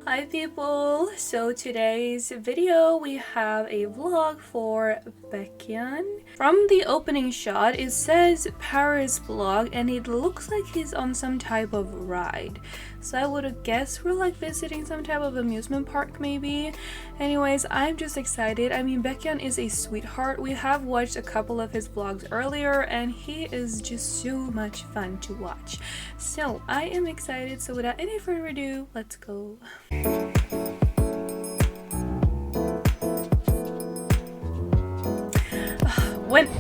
Hi people! So today's video we have a vlog for Baekhyun. From the opening shot it says Paris vlog and it looks like he's on some type of ride. So I would guess we're like visiting some type of amusement park maybe. Anyways, I'm just excited. I mean, Baekhyun is a sweetheart. We have watched a couple of his vlogs earlier and he is just so much fun to watch. So I am excited. So without any further ado, let's go.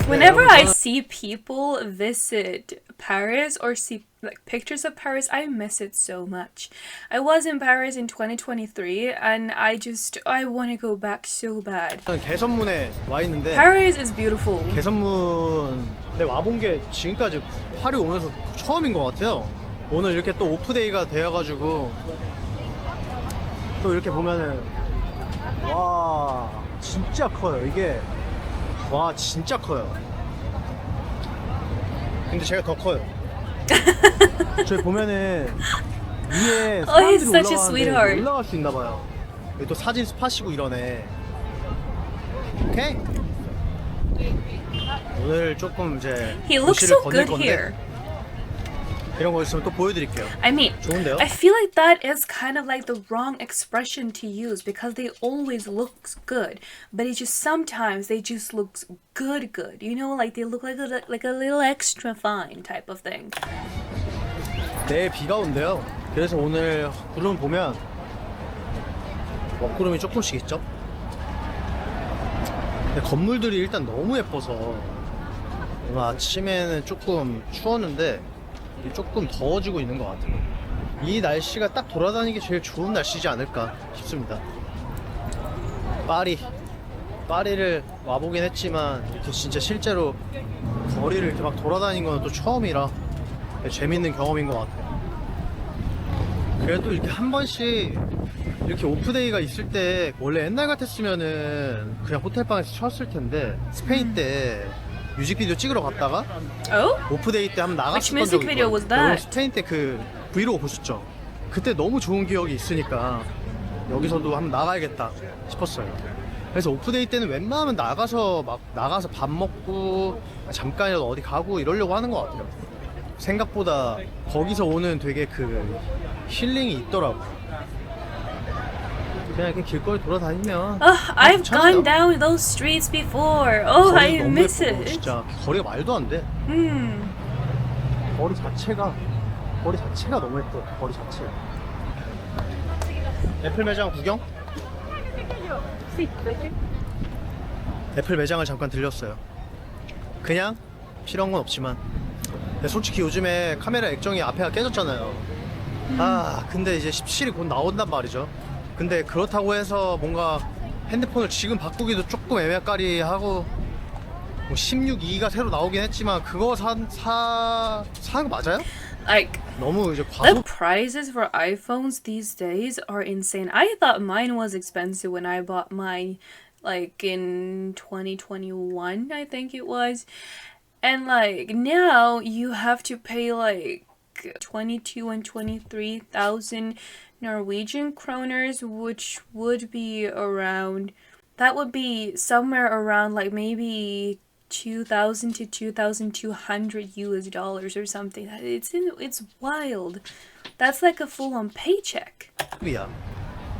Whenever I see people visit Paris or see like pictures of Paris, I miss it so much. I was in Paris in 2023 and I want to go back so bad. 개선문에 와 있는데 Paris is beautiful. 개선문에 와본 게 지금까지 파리 오면서 처음인 것 같아요. 오늘 이렇게 또 오프데이가 되어가지고 또 이렇게 보면은 와 진짜 커요. 이게 와 진짜 커요. 근데 제가 더 커요. 저기 보면은 위에 he's 사람들이 such a sweetheart. 올라갈 수 있나 봐요. 여기 또 사진 스팟이고 이러네. 오케이. 오늘 조금 이제 He looks 도시를 so 거닐 good 건데 here. 이런 거 있으면 또 보여드릴게요. I mean, 좋은데요? I feel like that is kind of like the wrong expression to use because they always look good, but it just sometimes they just look good, you know, like they look like a little extra fine type of thing. 내일 비가 온대요. 그래서 오늘 구름 보면 먹구름이 조금씩 있죠. 근데 건물들이 일단 너무 예뻐서 오늘 아침에는 조금 추웠는데 조금 더워지고 있는 것 같아요. 이 날씨가 딱 돌아다니기 제일 좋은 날씨지 않을까 싶습니다. 파리를 와보긴 했지만 이렇게 진짜 실제로 거리를 이렇게 막 돌아다니는 건 또 처음이라 재밌는 경험인 것 같아요. 그래도 이렇게 한 번씩 이렇게 오프데이가 있을 때 원래 옛날 같았으면은 그냥 호텔방에서 쉬었을 텐데 스페인 때 뮤직비디오 찍으러 갔다가 Oh? 오프데이 때 한번 Which 나갔었던 music 적이 video 있거든요. was that? 여러분 스페인 때 그 브이로그 보셨죠? 그때 너무 좋은 기억이 있으니까 여기서도 한번 나가야겠다 싶었어요. 그래서 오프데이 때는 웬만하면 나가서 밥 먹고 잠깐이라도 어디 가고 이러려고 하는 것 같아요. 생각보다 거기서 오는 되게 그 힐링이 있더라고. 그냥 이렇게 길거리 돌아다니면 I've 괜찮아요. gone down those streets before. Oh, I 거리 너무 miss 예쁘고 it. 진짜 거리가 말도 안 돼. 거리 자체가 너무 예뻐. 거리 자체가. 애플 매장 구경? 애플 매장을 잠깐 들렸어요. 그냥 필요한 건 없지만 근데 솔직히 요즘에 카메라 액정이 앞에가 깨졌잖아요. 근데 이제 17이 곧 나온단 말이죠. 근데 그렇다고 해서 뭔가 핸드폰을 지금 바꾸기도 조금 애매까리하고 뭐 16.2가 새로 나오긴 했지만 그거 사는 거 맞아요? Like, 너무 이제 the 과소. prices for iPhones these days are insane. I thought mine was expensive when I bought mine, like in 2021, I think it was. And like now you have to pay like 22 and 23,000 Norwegian kroners, which would be around, that would be somewhere around like maybe 2,000 to 2,200 US dollars or something. It's wild. That's like a full-on paycheck. 이야.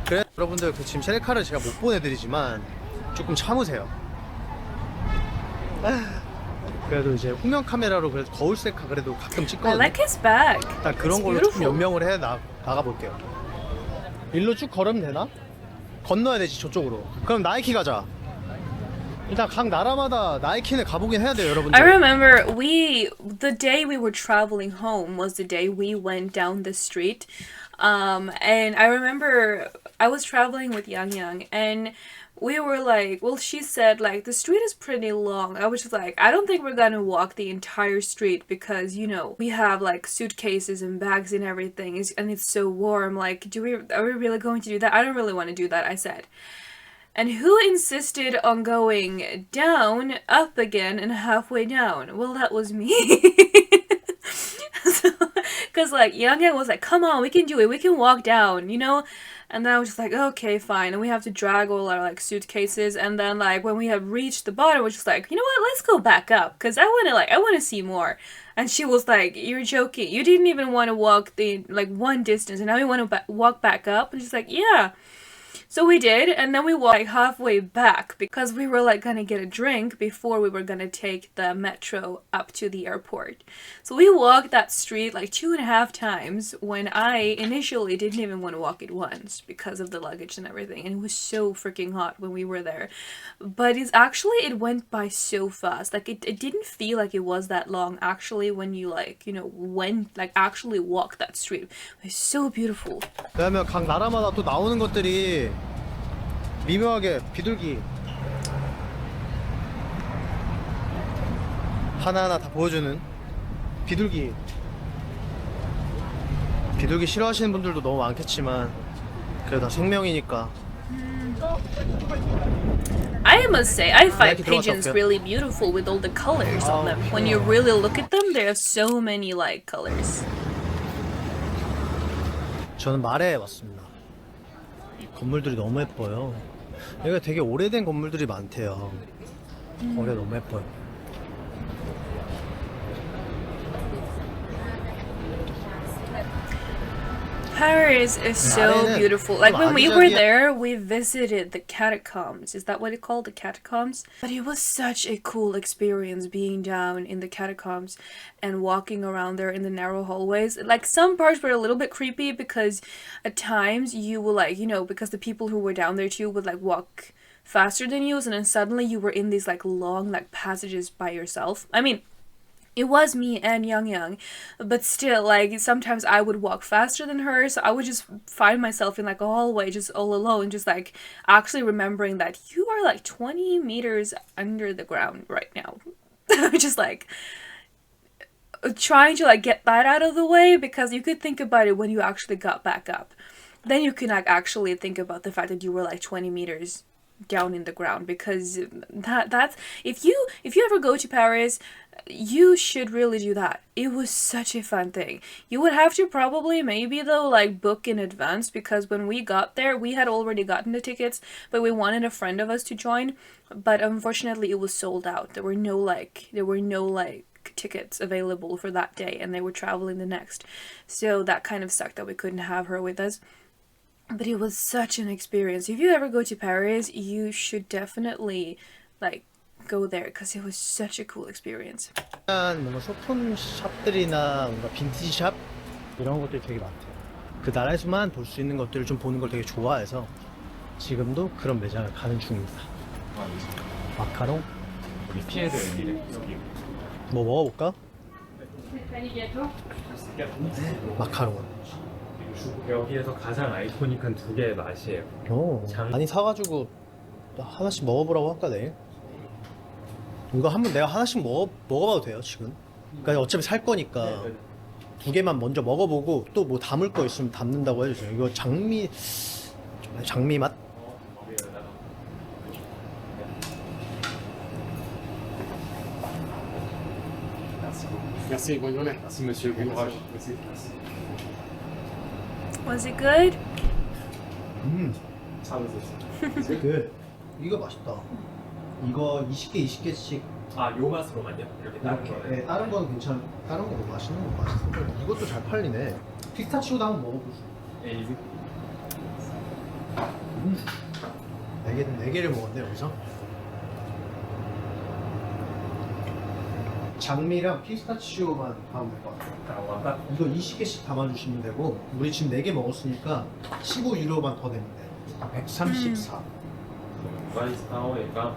그래 여러분들 그 지금 셀카를 제가 못 보내드리지만 조금 참으세요. 그래도 이제 후면 카메라로 그래도 거울 셀카 그래도 가끔 I 찍거든요. like his bag. 일단 그런 It's 걸로 좀 beautiful. 연명을 해 나가 볼게요. 일로 쭉 걸으면 되나? 건너야 되지 저쪽으로. 그럼 나이키 가자. 일단 각 나라마다 나이키는 가보긴 해야 돼요, 여러분들. I remember the day we were traveling home was the day we went down the street. And I remember I was traveling with Yang and we were like, well, she said like the street is pretty long. I was just like, I don't think we're gonna walk the entire street because, you know, we have like suitcases and bags and everything and it's so warm. Like, are we really going to do that? I don't really want to do that, I said. And who insisted on going down, up again, and halfway down? Well, that was me. So Because like Yang Yang was like, come on, we can do it, we can walk down, you know? And then I was just like, okay, fine. And we have to drag all our like suitcases. And then like when we have reached the bottom, we're just like, you know what? Let's go back up because I want to see more. And she was like, you're joking. You didn't even want to walk the like one distance, and now you want to walk back up. And she's like, yeah. So we did, and then we walked like halfway back because we were like gonna get a drink before we were gonna take the metro up to the airport. So we walked that street like 2.5 times when I initially didn't even want to walk it once because of the luggage and everything, and it was so freaking hot when we were there. But it went by so fast. Like it didn't feel like it was that long actually when you like, you know, went like actually walked that street. It was so beautiful. 왜냐면 각 나라마다 또 나오는 것들이 미묘하게 비둘기 하나하나 다 보여주는 비둘기 싫어하시는 분들도 너무 많겠지만 그래도 다 생명이니까. I must say, I find pigeons really beautiful with all the colors on them. When you really look at them, there are so many like colors. 저는 말에 왔습니다. 건물들이 너무 예뻐요. 여기가 되게 오래된 건물들이 많대요. 거기가 너무 예뻐요. Paris is so beautiful. Like when we were there, we visited the catacombs. Is that what it's called? The catacombs? But it was such a cool experience being down in the catacombs and walking around there in the narrow hallways. Like some parts were a little bit creepy because at times you will like, you know, because the people who were down there too would like walk faster than you, and then suddenly you were in these like long like passages by yourself. I mean, it was me and Yang, but still, like, sometimes I would walk faster than her, so I would just find myself in, like, a hallway, just all alone, just, like, actually remembering that you are, like, 20 meters under the ground right now. Just, like, trying to, like, get that out of the way, because you could think about it when you actually got back up. Then you can, like, actually think about the fact that you were, like, 20 meters down in the ground, because that's if you ever go to Paris, you should really do that. It was such a fun thing. You would have to probably maybe though like book in advance, because when we got there we had already gotten the tickets, but we wanted a friend of us to join, but unfortunately it was sold out. There were no like tickets available for that day, and they were traveling the next, so that kind of sucked that we couldn't have her with us. But it was such an experience. If you ever go to Paris, you should definitely like go there because it was such a cool experience. 뭔가 소품 샵들이나 뭔가 빈티지 샵 이런 것들이 되게 많대요. 그 나라에서만 볼 수 있는 것들을 좀 보는 걸 되게 좋아해서 지금도 그런 매장을 가는 중입니다. 마카롱? 우리 피에드 웬일에 여기 뭐 먹어볼까? 마카롱. 여기에서 가장 아이코닉한 두 개의 맛이에요. 오, 많이 사가지고 하나씩 먹어보라고 할까 내일? 이거 한번 내가 하나씩 먹어봐도 돼요 지금? 그러니까 어차피 살 거니까 두 개만 먼저 먹어보고 또 뭐 담을 거 있으면 담는다고 해주세요. 이거 장미 맛? Merci, bonne journée. Merci monsieur, bon courage. Merci. Was it good? 참으셨어요. 그 이거 맛있다. 이거 20개씩 아, 요 맛으로만요? 이렇게 다른 이렇게. 거. 네, 다른 건 괜찮. 다른 거 맛있는 거 맛있어. 이것도 잘 팔리네. 피스타치오도 한번 먹어보세요. 에이즈. 네 개를 먹었네 여기서. 장미랑 피스타치오만 담으면 될 것 같아요. 아까 이거 20개씩 담아주시면 되고, 우리 지금 4개 먹었으니까 15유로만 더 내면 돼. 134. 마이스타워가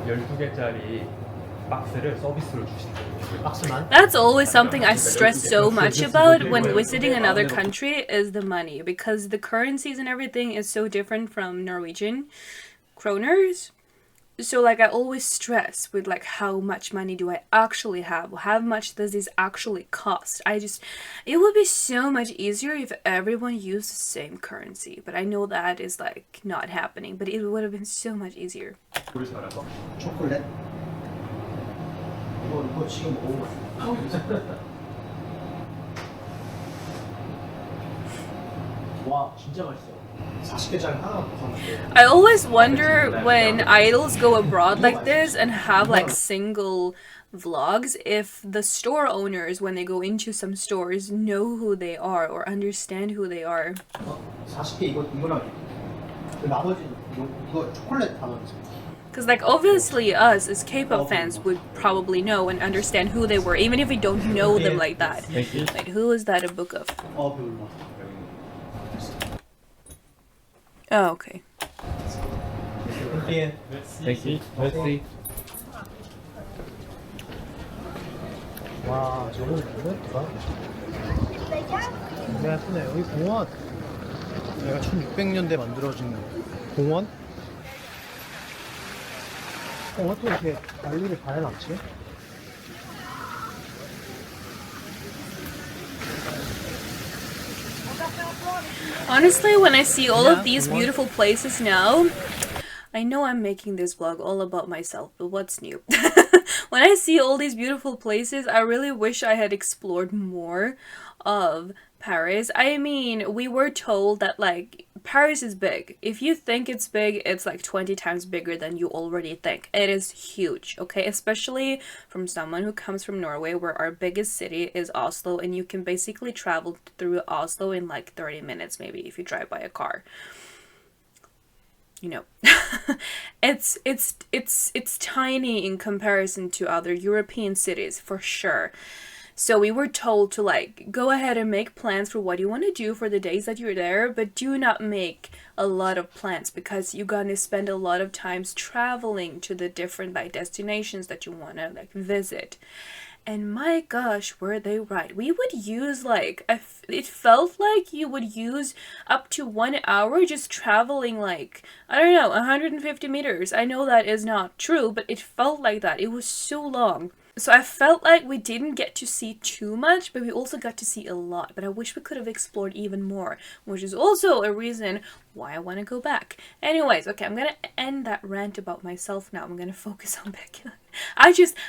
12개짜리 박스를 서비스로 주신대요. 박스만? That's always something I stress so much about when visiting another country is the money, because the currencies and everything is so different from Norwegian kroners. So like I always stress with like how much money do I actually have? How much does this actually cost? It would be so much easier if everyone used the same currency. But I know that is like not happening, but it would have been so much easier. 물 잘하서. 초콜릿? 이거 지금 먹으면 와 진짜 맛있어. 40개짜리 하나가 더 사는데. I always wonder when idols go abroad like this and have like single vlogs if the store owners when they go into some stores know who they are or understand who they are. 40개 이거랑 그 나머지 이거 초콜릿 다 넣었어요. Because like obviously us as K-pop fans would probably know and understand who they were even if we don't know them like that. Wait, who is that a book of? 배불러. Oh, okay. Thank you. Merci. 와 저거 너무 예쁘다. 굉장히 예쁘네. 여기 공원. 내가 1600년대 만들어진 공원? 어떻게 이렇게 관리를 잘 해놨지? Honestly, when I see all of these beautiful places now, I know I'm making this vlog all about myself, but what's new? When I see all these beautiful places, I really wish I had explored more of Paris. I mean, we were told that like Paris is big. If you think it's big, it's like 20 times bigger than you already think. It is huge, okay? Especially from someone who comes from Norway, where our biggest city is Oslo, and you can basically travel through Oslo in like 30 minutes maybe if you drive by a car. You know, it's tiny in comparison to other European cities for sure. So we were told to like go ahead and make plans for what you want to do for the days that you're there, but do not make a lot of plans because you're gonna spend a lot of times traveling to the different like destinations that you want to like visit. And my gosh, were they right? We would use like, it felt like you would use up to 1 hour just traveling like, I don't know, 150 meters. I know that is not true, but it felt like that. It was so long. So I felt like we didn't get to see too much, but we also got to see a lot. But I wish we could have explored even more, which is also a reason why I want to go back. Anyways, okay, I'm gonna end that rant about myself now. I'm gonna focus on Baekhyun.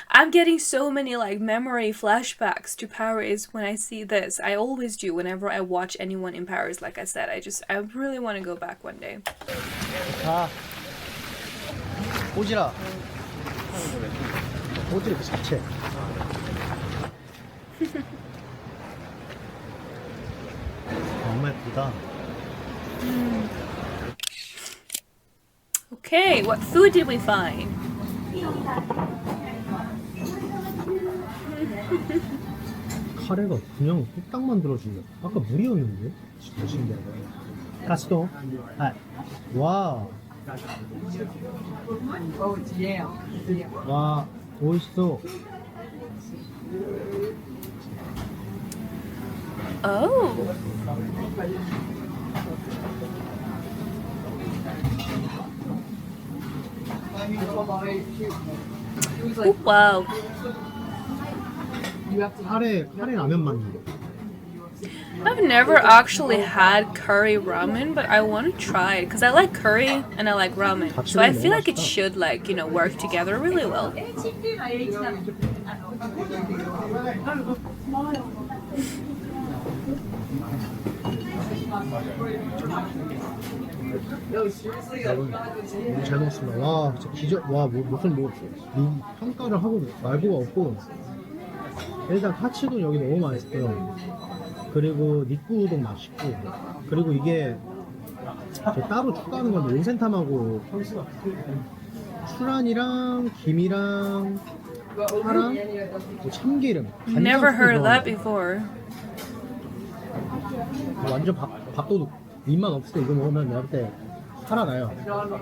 I'm getting so many like memory flashbacks to Paris when I see this. I always do whenever I watch anyone in Paris. Like I said, I really want to go back one day. 자, 오지라. 오지라 그 자체. 정말 예쁘다. Okay, what food did we find? 카레가 그냥 뚝딱 만들어진다. 아까 물이었는데? 진짜 신기하다. 가스도? 아, 와. 와, 오이시소. Oh. Oh, wow. 카레 라면 만든 거. I've never actually had curry ramen, but I want to try it because I like curry and I like ramen. So I feel like it should like, you know, work together really well. 너무 잘 먹었습니다. 와, 진짜 와, 무슨 평가를 하고 말고가 없고. 일단 카츠도 여기 너무 맛있고요. 그리고 니꾸 우동 맛있고. 그리고 이게 따로 추가하는 건데 온센탐하고 출안이랑 김이랑 파랑 뭐 참기름. Never heard of that before. 완전 밥도둑. 입만 없을 때 이거 먹으면 내가 그때 살아나요. 그러니까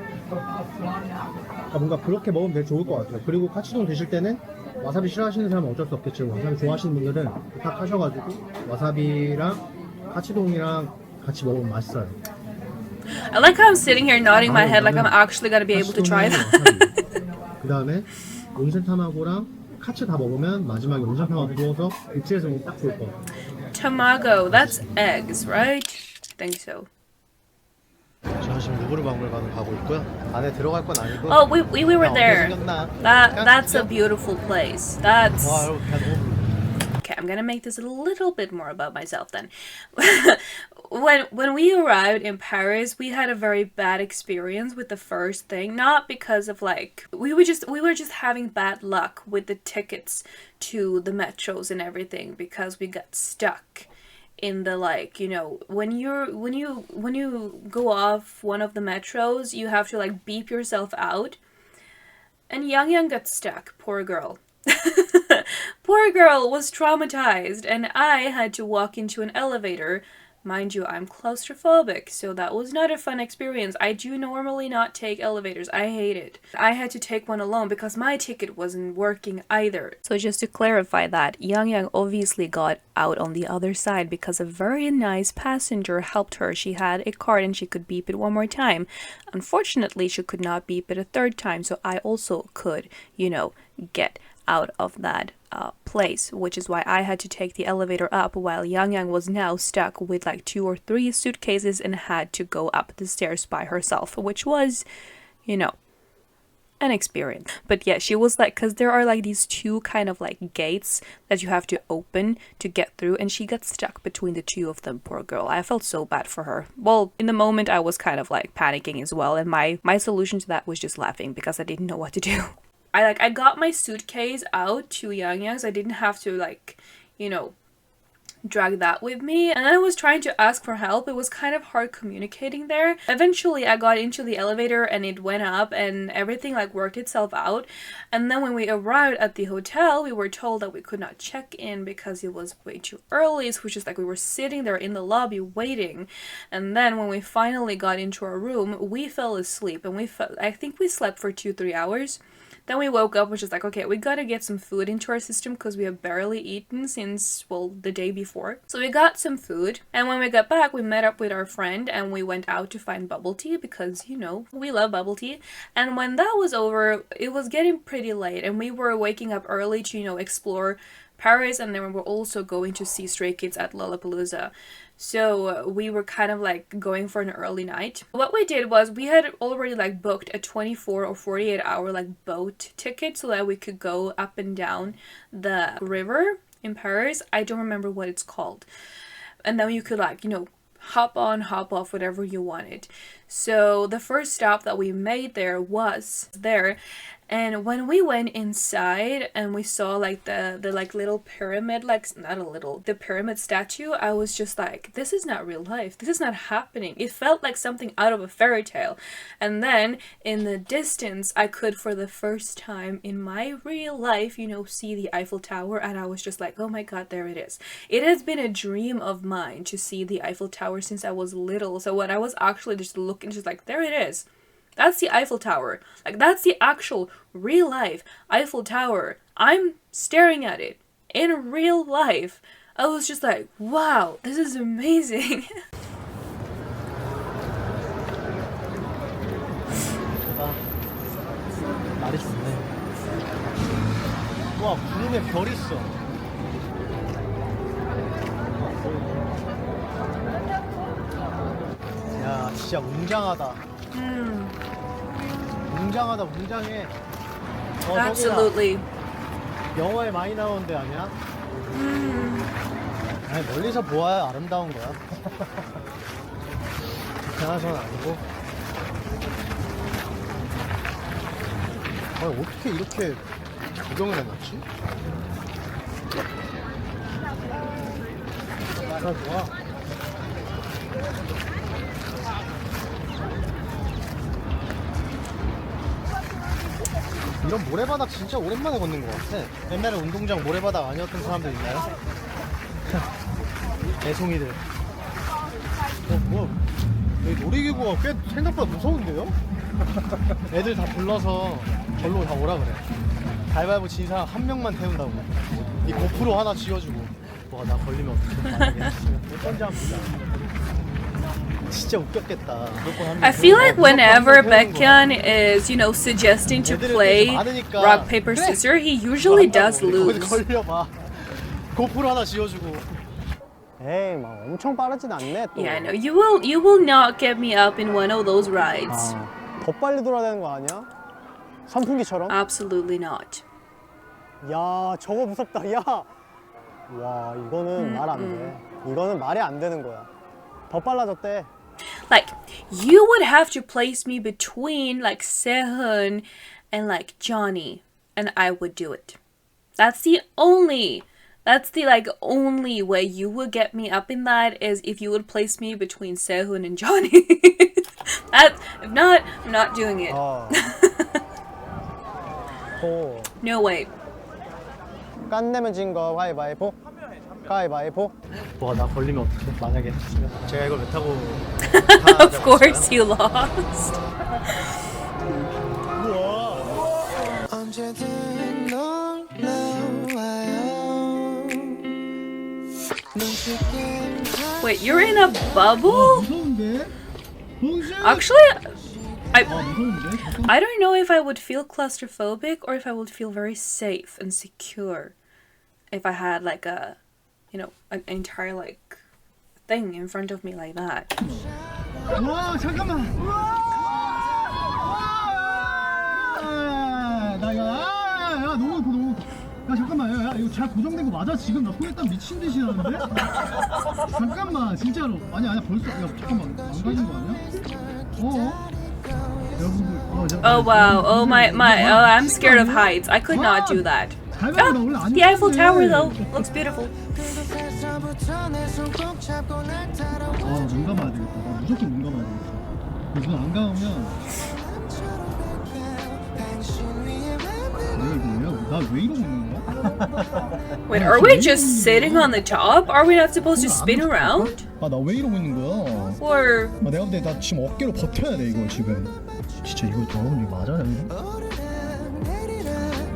뭔가 그렇게 먹으면 되게 좋을 것 같아요. 그리고 카츠동 드실 때는 와사비 싫어하시는 사람은 어쩔 수 없겠지만 와사비 좋아하시는 분들은 부탁하셔가지고 와사비랑 카츠동이랑 같이 먹으면 맛있어요. I like how I'm sitting here nodding my head like I'm actually gonna be able to try that. 그 다음에 온센탐하고랑 카츠 다 먹으면 마지막에 온센탐하고 구워서 육수에서 먹으면 딱 좋을 것 같아요. Tamago, that's eggs, right? I think so. 저는 지금 루브르 박물관을 가고 있고요. 안에 들어갈 건 아니고. Oh, we were there. 생겼나? That's a beautiful place. That's 와, 여러분 그냥 너무 okay. I'm gonna make this a little bit more about myself then. when we arrived in Paris, we had a very bad experience with the first thing. Not because of like we were just having bad luck with the tickets to the metros and everything because we got stuck in the like, you know, when you go off one of the metros, you have to like beep yourself out. And Yang Yang got stuck, poor girl. Poor girl was traumatized, and I had to walk into an elevator. Mind you, I'm claustrophobic, so that was not a fun experience. I do normally not take elevators. I hate it. I had to take one alone because my ticket wasn't working either. So just to clarify that, Yang Yang obviously got out on the other side because a very nice passenger helped her. She had a card and she could beep it one more time. Unfortunately, she could not beep it a third time, so I also could, you know, get out of that place, which is why I had to take the elevator up while Yang Yang was now stuck with like 2 or 3 suitcases and had to go up the stairs by herself, which was, you know, an experience. But yeah, she was like, because there are like these 2 kind of like gates that you have to open to get through, and she got stuck between the 2 of them, poor girl. I felt so bad for her. Well, in the moment I was kind of like panicking as well, and my solution to that was just laughing because I didn't know what to do. I got my suitcase out to Yang Yang's. I didn't have to like, you know, drag that with me. And then I was trying to ask for help. It was kind of hard communicating there. Eventually I got into the elevator and it went up and everything like worked itself out. And then when we arrived at the hotel, we were told that we could not check in because it was way too early. So it was just like we were sitting there in the lobby waiting. And then when we finally got into our room, we fell asleep, and I think we slept for 2-3 hours. Then we woke up, which is like, okay, we gotta get some food into our system because we have barely eaten since, well, the day before. So we got some food, and when we got back, we met up with our friend and we went out to find bubble tea because, you know, we love bubble tea. And when that was over, it was getting pretty late and we were waking up early to, you know, explore Paris, and then we were also going to see Stray Kids at Lollapalooza. So we were kind of like going for an early night. What we did was we had already like booked a 24 or 48 hour like boat ticket so that we could go up and down the river in Paris. I don't remember what it's called. And then you could like, you know, hop on, hop off, whatever you wanted. So the first stop that we made there was there. And when we went inside and we saw like the like little pyramid, like not a little, the pyramid statue, I was just like, this is not real life. This is not happening. It felt like something out of a fairy tale. And then in the distance, I could for the first time in my real life, you know, see the Eiffel Tower. And I was just like, oh my God, there it is. It has been a dream of mine to see the Eiffel Tower since I was little. So when I was actually just looking, just like, there it is. That's the Eiffel Tower. Like, that's the actual real life Eiffel Tower. I'm staring at it in real life. I was just like, wow, this is amazing. 날이 좋네. 와, 구름에 별 있어. 야, 진짜 웅장하다. 웅장하다, 웅장해. Absolutely. 영화에 많이 나오는 데 아니야? 아니, 멀리서 보아야 아름다운 거야. 그나저나 아니고. 아니, 어떻게 이렇게 구경을 해놨지? 아, 좋아. 이런 모래바닥 진짜 오랜만에 걷는 것 같아. 옛날에 운동장 모래바닥 아니었던 사람들 있나요? 애송이들. 여기 놀이기구가 꽤 생각보다 무서운데요? 애들 다 불러서 절로 다 오라 그래. 가위바위보 진 사람 한 명만 태운다고. 이 고프로 하나 쥐어주고. 와, 나 걸리면 어떡해. 만약에 몇 번째 한번 보자. 진짜 웃겼겠다. I feel like whenever Baekhyun is, you know, suggesting to play rock, paper, scissors, he usually does lose. 걸려봐. 고프로 하나 쥐어주고. 에이, 막 엄청 빠르진 않네 또. Yeah, no, you will not get me up in one of those rides. 더 빨리 돌아야 되는 거 아니야? 선풍기처럼? Absolutely not. 야, 저거 무섭다. 야. 와, 이거는 말 안 돼. 이거는 말이 안 되는 거야. 더 빨라졌대. Like, you would have to place me between like Sehun and like Johnny, and I would do it. That's the only way you would get me up in that is if you would place me between Sehun and Johnny. If not, I'm not doing it. 호. No way. 깐내면 진 거 가위바위보. 가위바위보. 와, 나 걸리면 어떡해? 만약에 제가 이걸 왜 타고 Of course you lost. 언제든 놀러와요. 눈쉽게 Wait, you're in a bubble? 무서운데? Actually, 무서운데? I don't know if I would feel claustrophobic or if I would feel very safe and secure if I had like a, you know, an entire like thing in front of me like that. 와, 잠깐만. 나 이거 야, 너무 너무. 야, 잠깐만. 야, 이거 잘 고정된 거 맞아? 지금 나 손에 땀 미친 듯이 나는데? 잠깐만, 진짜로. 아니야, 벌써. 야, 잠깐만. 망가진 거 아니야? 여러분들. Oh wow, oh my, oh I'm scared of heights. I could not do that. 잘 봐, 나 원래 Oh, 안 the Eiffel 무서운데. Tower though, looks beautiful. 눈 감아야 되겠다. 나 무조건 눈 감아야 되겠다. 눈 안 감으면 나 왜 이러고 있는 거야? Wait, are we just sitting on the top? Are we not supposed to spin around? 아, 나 왜 이러고 있는 거야? Or 아, 내가 볼 때 나 지금 어깨로 버텨야 돼 이거 지금. 진짜 이거 여러분 이거 맞아요?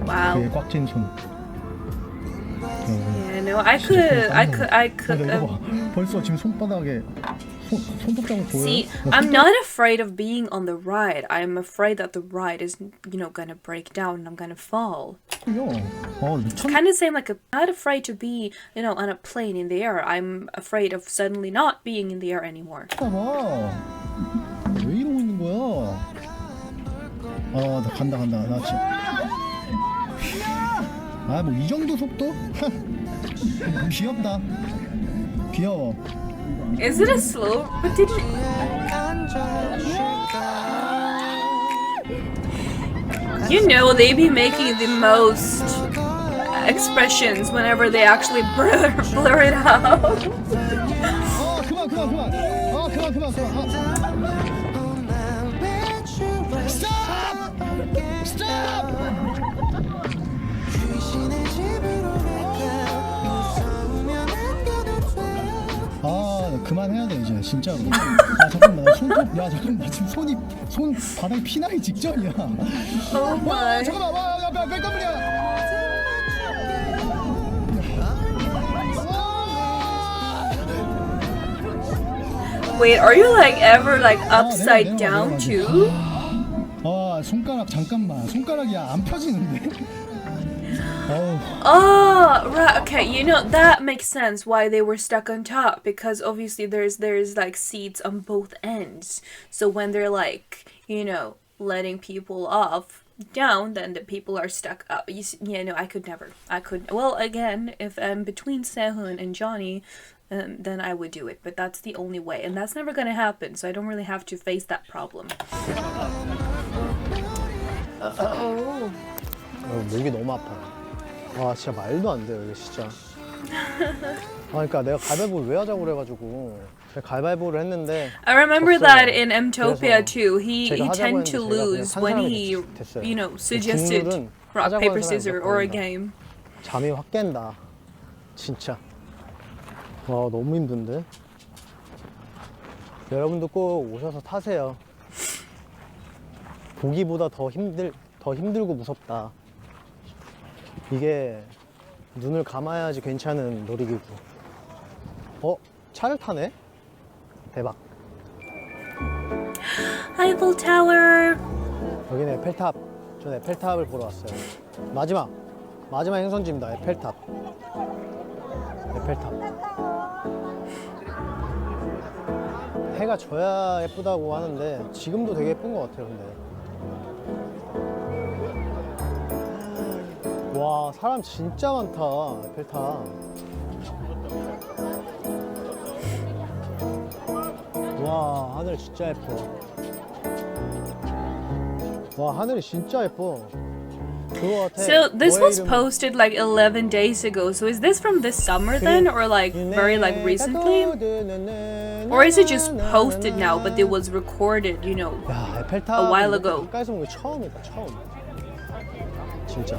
wow. 되게 꽉 쥔 손. Yeah, no, I could. 이거 봐. 벌써 지금 손바닥에 손톱 자국 보여요? See, I'm not afraid of being on the ride. I'm afraid that the ride is, you know, gonna break down and I'm gonna fall. 미쳤. Kind of same like I'm not afraid to be, you know, on a plane in the air. I'm afraid of suddenly not being in the air anymore. 봐봐. 왜 이러고 있는 거야? 나 간다. 나 지금. 뭐 이 정도 속도? 귀엽다. 귀여워. Is it a slow? But did you? You know they be making the most expressions whenever they actually blur it out. 그만. 그만. Stop! 그만해야 돼 이제 진짜로. 잠깐만 나 손톱. 잠깐만 지금 손 바닥에 피나기 직전이야. Oh my. 잠깐만 야 깜짝이야. Wait, are you like ever like upside down too? 손가락 잠깐만. 손가락이 안 펴지는데. Oh, right. Okay, you know that makes sense why they were stuck on top because obviously there's like seats on both ends. So when they're like, you know, letting people off down, then the people are stuck up. No, I could never. Well, again, if I'm between Sehun and Johnny, then I would do it. But that's the only way, and that's never gonna happen. So I don't really have to face that problem. 목이 너무 아파. 진짜 말도 안 돼요, 이게 진짜. 그러니까 내가 가위바위보를 왜 하자고 그래가지고 가위바위보를 했는데. I remember 졌어요. that in Mtopia too. He 제가 tend to 하자고 했는데 lose 제가 when 그냥 he, 됐어요. you know, suggested 국룰은 rock 하자고 paper 하는 사람이 scissors or a 무조건 game. 잠이 확 깬다. 진짜. 너무 힘든데. 여러분도 꼭 오셔서 타세요. 보기보다 더 힘들고 무섭다. 이게 눈을 감아야지 괜찮은 놀이기구. 차를 타네? 대박. Eiffel Tower. 여기는 에펠탑. 전 에펠탑을 보러 왔어요. 마지막 행선지입니다. 에펠탑. 해가 져야 예쁘다고 하는데 지금도 되게 예쁜 것 같아요. 근데 와, 사람 진짜 많다. 에펠탑. 와, 하늘 진짜 예뻐. 와, 하늘이 진짜 예뻐. 그거 같아. So this 너의 was 이름은 posted like 11 days ago. So is this from this summer then, or like very like recently? Or is it just posted now, but it was recorded, you know? 야, 에펠탑 a while ago? 가까이서 본 게 처음이다, 처음. 진짜.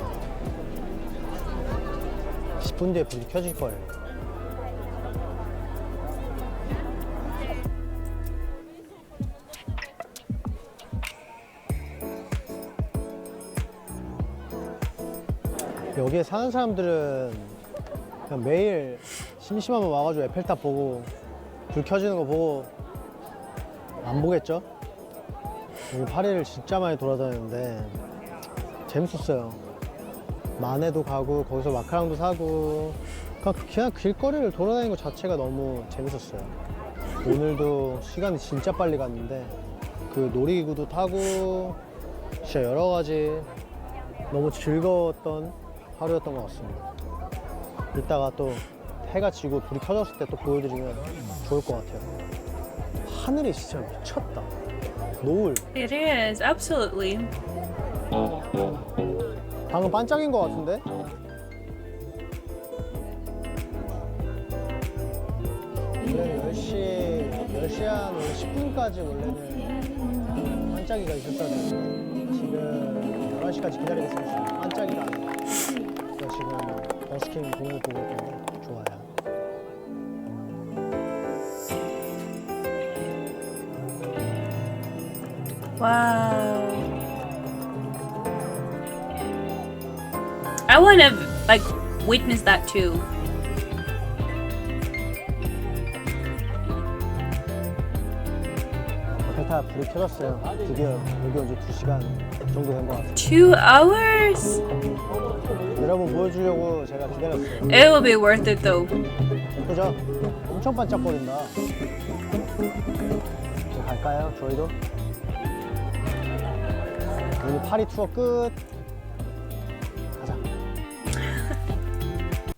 10분 뒤에 불이 켜질 거예요. 여기에 사는 사람들은 그냥 매일 심심하면 와가지고 에펠탑 보고 불 켜지는 거 보고 안 보겠죠? 여기 파리를 진짜 많이 돌아다녔는데 재밌었어요. 만에도 가고 거기서 마카롱도 사고 그냥 길거리를 돌아다니는 것 자체가 너무 재밌었어요. 오늘도 시간이 진짜 빨리 갔는데 그 놀이기구도 타고 진짜 여러 가지 너무 즐거웠던 하루였던 것 같습니다. 이따가 또 해가 지고 불이 켜졌을 때 또 보여드리면 좋을 것 같아요. 하늘이 진짜 미쳤다. 노을. It is, absolutely. 방금 반짝인 것 같은데? 원래는 10시 한 10분까지 원래는 반짝이가 있었어야 되는데 지금 11시까지 기다리고 있어요. 반짝이가 아니고. 그래서 지금 버스킹 공연을 보고 있는데 좋아요. Wow. I want to like witness that too. 에펠탑 불이 켜졌어요. 드디어 여기 온 지 2시간 정도 된 것 같아요. 2 hours? 여러분 보여주려고 제가 기다렸어요. It will be worth it though. 예쁘죠? 엄청 반짝거린다. 이제 갈까요? 저희도? 오늘 파리 투어 끝. 가자.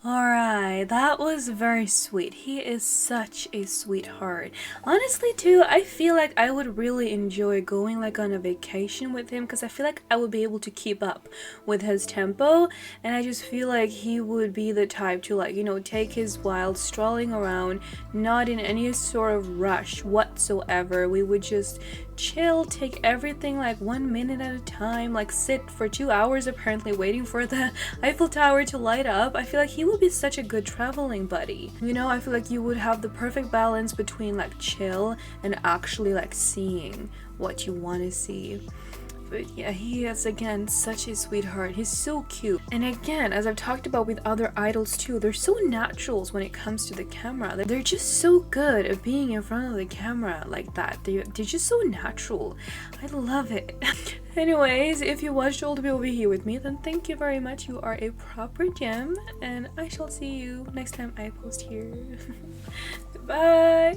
Alright, that was very sweet. He is such a sweetheart. Honestly too, I feel like I would really enjoy going like on a vacation with him because I feel like I would be able to keep up with his tempo, and I just feel like he would be the type to like, you know, take his while strolling around, not in any sort of rush whatsoever. We would just chill, take everything like 1 minute at a time, like sit for 2 hours apparently waiting for the Eiffel Tower to light up. I feel like he would be such a good traveling buddy. You know, I feel like you would have the perfect balance between like chill and actually like seeing what you want to see. But yeah, he is again such a sweetheart. He's so cute. And again, as I've talked about with other idols too, they're so naturals when it comes to the camera. They're just so good at being in front of the camera like that. They're just so natural. I love it. Anyways, if you watched all the people be here with me, then thank you very much. You are a proper gem, and I shall see you next time I post here. Goodbye.